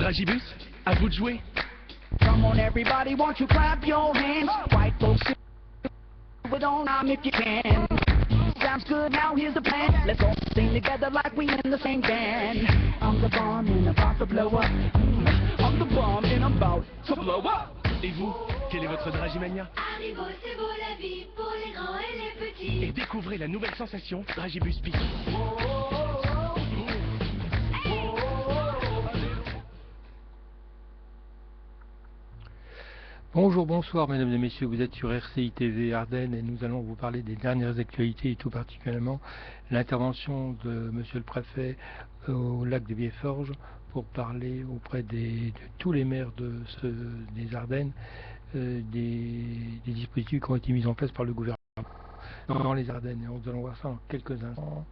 Dragibus, à vous de jouer. Come on everybody, won't you clap your hands? White folks, do it on time if you can. Sounds good, now here's the plan. Let's all sing together like we in the same band. I'm the bomb and about to blow up. I'm the bomb and I'm about to blow up. Et vous, quel est votre Dragimania? Haribo, c'est beau la vie pour les grands et les petits. Et découvrez la nouvelle sensation Dragibus Peak. Bonjour, bonsoir mesdames et messieurs, vous êtes sur RCI TV Ardennes et nous allons vous parler des dernières actualités et tout particulièrement l'intervention de monsieur le préfet au lac de Vieilles-Forges pour parler auprès de tous les maires des Ardennes des dispositifs qui ont été mis en place par le gouvernement dans les Ardennes. Et nous allons voir ça en quelques instants.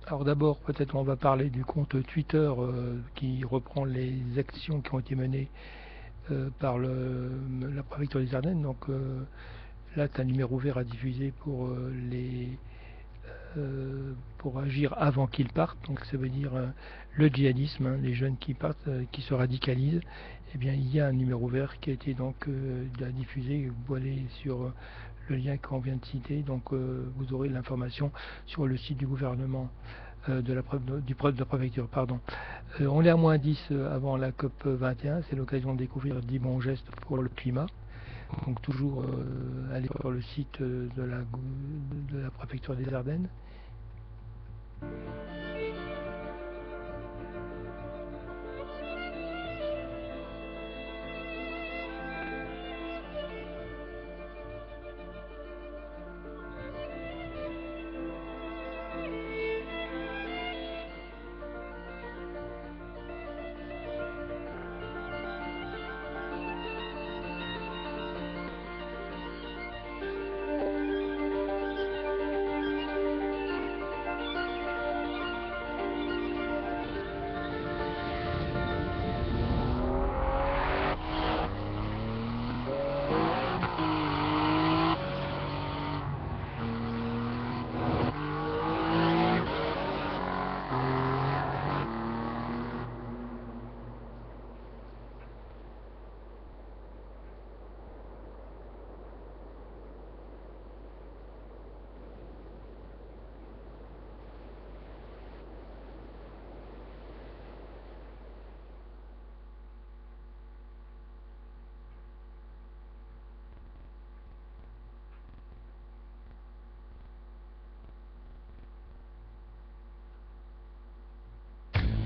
Alors d'abord, peut-être on va parler du compte Twitter qui reprend les actions qui ont été menées par la préfecture des Ardennes. Donc là, tu as un numéro vert à diffuser pour agir avant qu'ils partent. Donc ça veut dire le djihadisme, hein, les jeunes qui partent, qui se radicalisent. Eh bien, il y a un numéro vert qui a été donc à diffuser. Vous pouvez aller sur le lien qu'on vient de citer, donc vous aurez l'information sur le site du gouvernement de la préfecture. On est à moins 10 avant la COP 21, c'est l'occasion de découvrir 10 bons gestes pour le climat. Donc toujours aller sur le site de la préfecture des Ardennes.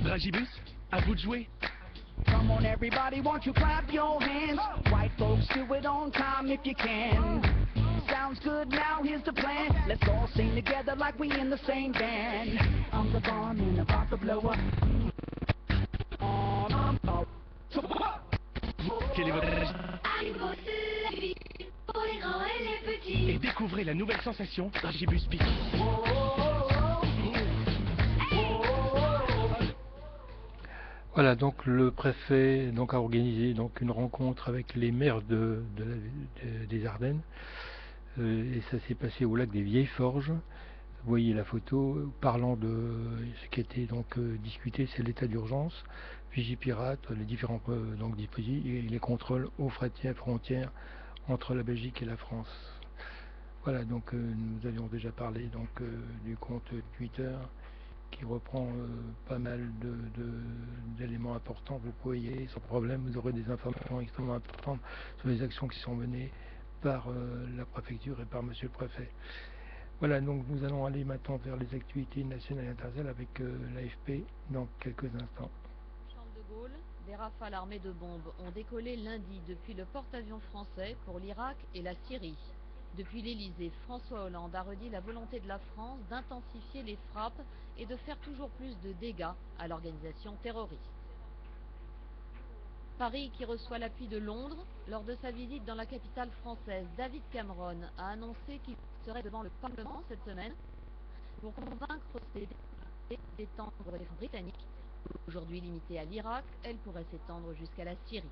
Dragibus, à vous de jouer. Come on everybody, won't you clap your hands? White folks, do it on time if you can. Sounds good, now here's the plan. Let's all sing together like we in the same band. I'm the bomb and about to blow up. I'm about to blow up. Quel est votre Haribo, c'est la vie pour les grands et les petits. Et découvrez la nouvelle sensation Dragibus Peak. Voilà, donc le préfet a organisé une rencontre avec les maires des Ardennes et ça s'est passé au lac des Vieilles-Forges. Vous voyez la photo parlant de ce qui était discuté, c'est l'état d'urgence, Vigipirate, les différents dispositifs et les contrôles aux frontières entre la Belgique et la France. Voilà, donc nous avions déjà parlé du compte Twitter qui reprend pas mal d'éléments importants. Vous pouvez y aller sans problème, vous aurez des informations extrêmement importantes sur les actions qui sont menées par la préfecture et par monsieur le préfet. Voilà, donc nous allons aller maintenant vers les activités nationales et internationales avec l'AFP dans quelques instants. Charles de Gaulle, des rafales armées de bombes ont décollé lundi depuis le porte-avions français pour l'Irak et la Syrie. Depuis l'Elysée, François Hollande a redit la volonté de la France d'intensifier les frappes et de faire toujours plus de dégâts à l'organisation terroriste. Paris, qui reçoit l'appui de Londres, lors de sa visite dans la capitale française, David Cameron a annoncé qu'il serait devant le Parlement cette semaine pour convaincre ses députés d'étendre les défenses britanniques. Aujourd'hui limitée à l'Irak, elle pourrait s'étendre jusqu'à la Syrie.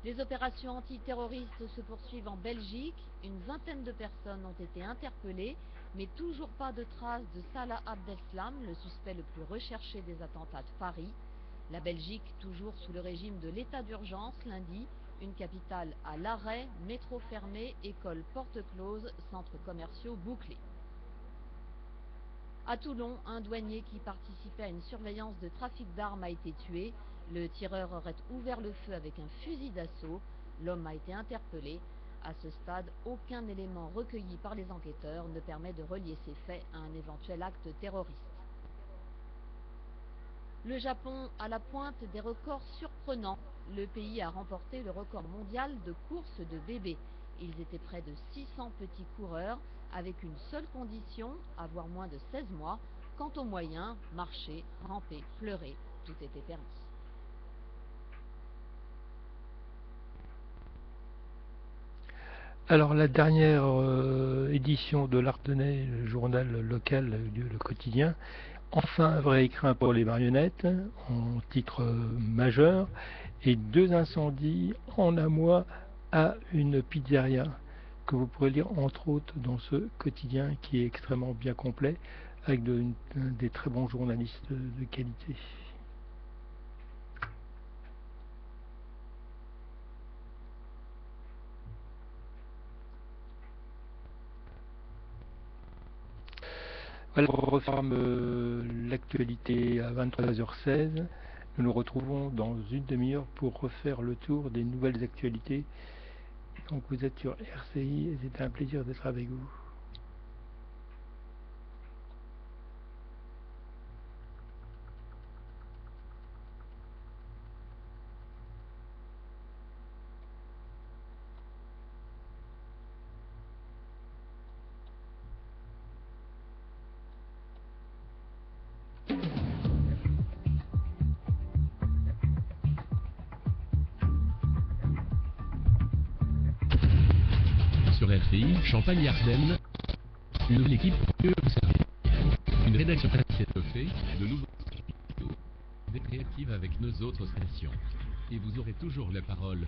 Les opérations antiterroristes se poursuivent en Belgique. Une vingtaine de personnes ont été interpellées, mais toujours pas de traces de Salah Abdeslam, le suspect le plus recherché des attentats de Paris. La Belgique, toujours sous le régime de l'état d'urgence, lundi, une capitale à l'arrêt, métro fermé, école porte close, centres commerciaux bouclés. À Toulon, un douanier qui participait à une surveillance de trafic d'armes a été tué. Le tireur aurait ouvert le feu avec un fusil d'assaut. L'homme a été interpellé. À ce stade, aucun élément recueilli par les enquêteurs ne permet de relier ces faits à un éventuel acte terroriste. Le Japon à la pointe des records surprenants. Le pays a remporté le record mondial de course de bébés. Ils étaient près de 600 petits coureurs, avec une seule condition, avoir moins de 16 mois. Quant aux moyens, marcher, ramper, pleurer, tout était permis. Alors la dernière édition de l'Ardennais, le journal local, le quotidien, enfin un vrai écrin pour les marionnettes, en titre majeur, et 2 incendies en un mois à une pizzeria, que vous pourrez lire entre autres dans ce quotidien qui est extrêmement bien complet, avec des très bons journalistes de qualité. Voilà, on referme l'actualité à 23h16. Nous nous retrouvons dans une demi-heure pour refaire le tour des nouvelles actualités. Donc vous êtes sur RCI et c'était un plaisir d'être avec vous. Sur RCI, Champagne-Ardenne, une nouvelle équipe que vous savez. Une rédaction étoffée, de nouveaux vidéos, des créatives avec nos autres stations. Et vous aurez toujours la parole.